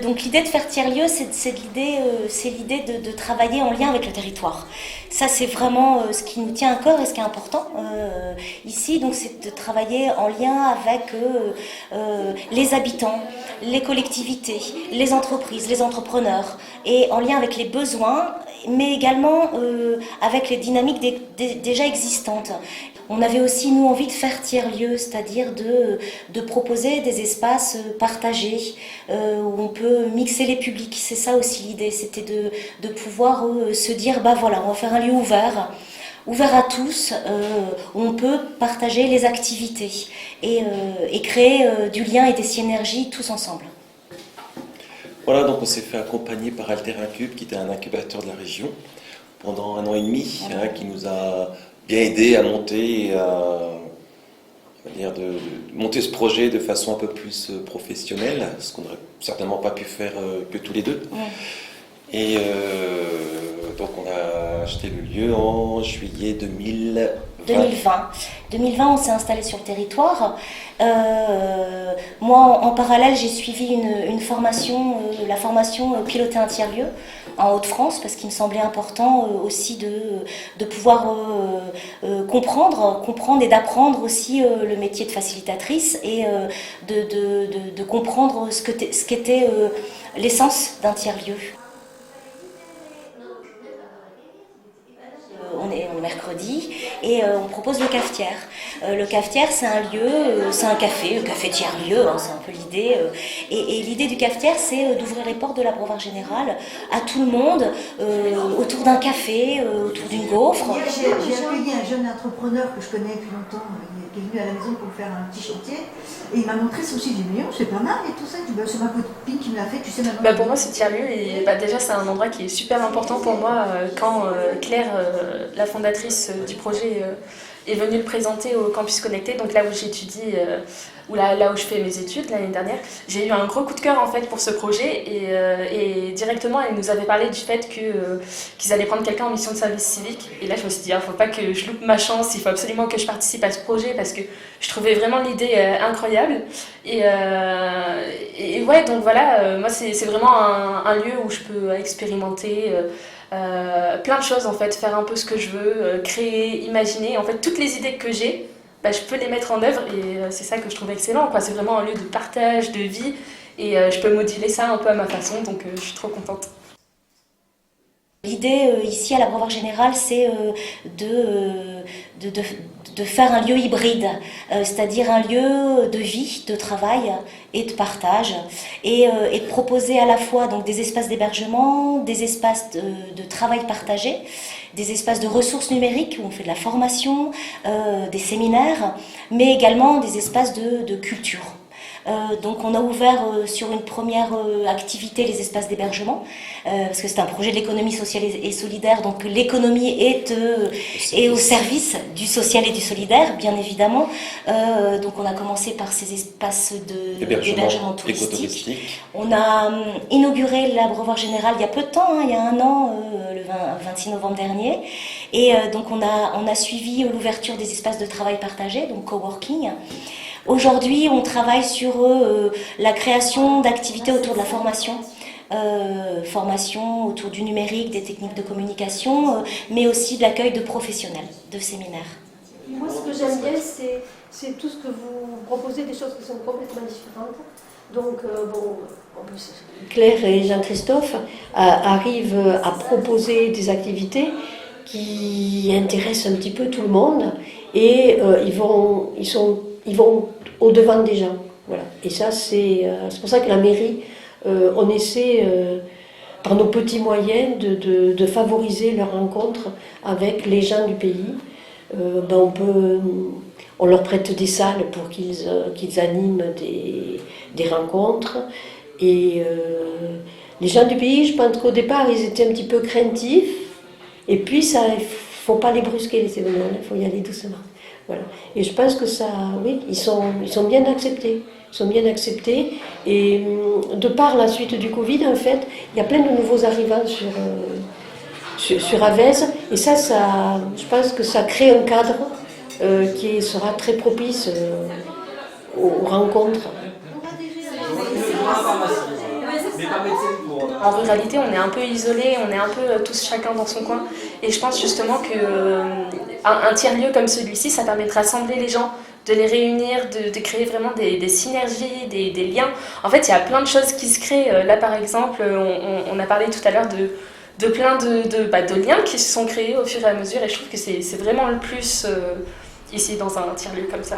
Donc l'idée de faire tiers-lieu, c'est l'idée de travailler en lien avec le territoire. Ça, c'est vraiment ce qui nous tient à cœur et ce qui est important ici. Donc c'est de travailler en lien avec les habitants, les collectivités, les entreprises, les entrepreneurs, et en lien avec les besoins, mais également avec les dynamiques déjà existantes. On avait aussi, nous, envie de faire tiers-lieu, c'est-à-dire de proposer des espaces partagés où on peut mixer les publics. C'est ça aussi l'idée, c'était de pouvoir se dire, bah voilà, on va faire un lieu ouvert à tous, où on peut partager les activités et créer du lien et des synergies tous ensemble. Voilà, donc on s'est fait accompagner par Alter Incube, qui était un incubateur de la région, pendant 1 an et demi, qui nous a bien aidé à monter de monter ce projet de façon un peu plus professionnelle, ce qu'on n'aurait certainement pas pu faire que tous les deux. Et donc on a acheté le lieu en juillet 2020. 2020, on s'est installé sur le territoire. Moi, en parallèle, j'ai suivi une formation, la formation Piloter un tiers-lieu en Hauts-de-France, parce qu'il me semblait important aussi de pouvoir comprendre et d'apprendre aussi le métier de facilitatrice et de comprendre ce qu'était l'essence d'un tiers-lieu. On est mercredi et on propose le cafetière. Le cafetière, c'est un lieu, c'est un café tiers-lieu, c'est un peu l'idée. Et l'idée du cafetière, c'est d'ouvrir les portes de l'Abreuvoir général à tout le monde, autour d'un café, autour d'une gaufre. J'ai accueilli un jeune entrepreneur que je connais depuis longtemps, qui est venu à la maison pour faire un petit chantier. Et il m'a montré ça aussi, j'ai dit, c'est pas mal et tout ça. C'est ma copine qui me l'a fait, tu sais maintenant. Pour moi, ce tiers-lieu, déjà, c'est un endroit qui est super important pour moi. Quand Claire, la fondatrice du projet, est venue le présenter au Campus Connecté, donc là où j'étudie, là où je fais mes études l'année dernière, j'ai eu un gros coup de cœur en fait pour ce projet et directement elle nous avait parlé du fait qu'ils allaient prendre quelqu'un en mission de service civique. Et là je me suis dit, faut pas que je loupe ma chance, il faut absolument que je participe à ce projet parce que je trouvais vraiment l'idée incroyable. Et ouais, donc voilà, moi c'est vraiment un lieu où je peux expérimenter plein de choses en fait, faire un peu ce que je veux, créer, imaginer, en fait toutes les idées que j'ai, je peux les mettre en œuvre et c'est ça que je trouve excellent, quoi. C'est vraiment un lieu de partage, de vie et je peux moduler ça un peu à ma façon, donc je suis trop contente. L'idée ici à l'Abreuvoir général, c'est de faire un lieu hybride, c'est-à-dire un lieu de vie, de travail et de partage, et de proposer à la fois donc, des espaces d'hébergement, des espaces de travail partagé, des espaces de ressources numériques où on fait de la formation, des séminaires, mais également des espaces de culture. Donc on a ouvert sur une première activité les espaces d'hébergement, parce que c'est un projet de l'économie sociale et solidaire, donc l'économie est au service du social et du solidaire, bien évidemment. Donc on a commencé par ces espaces d'hébergement touristique. On a inauguré l'Abreuvoir général il y a peu de temps, il y a 1 an, le 26 novembre dernier, et donc on a suivi l'ouverture des espaces de travail partagé, donc coworking. Aujourd'hui, on travaille sur la création d'activités autour de la formation. Formation autour du numérique, des techniques de communication, mais aussi de l'accueil de professionnels, de séminaires. Moi, ce que j'aime bien, c'est tout ce que vous proposez, des choses qui sont complètement différentes. Donc, en plus... Claire et Jean-Christophe arrivent à proposer des activités qui intéressent un petit peu tout le monde et ils vont au-devant des gens. Voilà. Et ça, c'est pour ça que la mairie, on essaie, par nos petits moyens, de favoriser leur rencontre avec les gens du pays. On leur prête des salles pour qu'ils animent des rencontres. Et les gens du pays, je pense qu'au départ, ils étaient un petit peu craintifs. Et puis, il ne faut pas les brusquer, les événements, il faut y aller doucement. Voilà. Et je pense que ça, oui, ils sont bien acceptés. Ils sont bien acceptés. Et de par la suite du Covid, en fait, il y a plein de nouveaux arrivants sur Avez. Et ça, je pense que ça crée un cadre qui sera très propice aux rencontres. On va déjà... En ruralité, on est un peu isolé, on est un peu tous chacun dans son coin. Et je pense justement qu'un tiers-lieu comme celui-ci, ça permet de rassembler les gens, de les réunir, de créer vraiment des synergies, des liens. En fait, il y a plein de choses qui se créent. Là, par exemple, on a parlé tout à l'heure de plein de liens qui se sont créés au fur et à mesure. Et je trouve que c'est vraiment le plus ici, dans un tiers-lieu comme ça.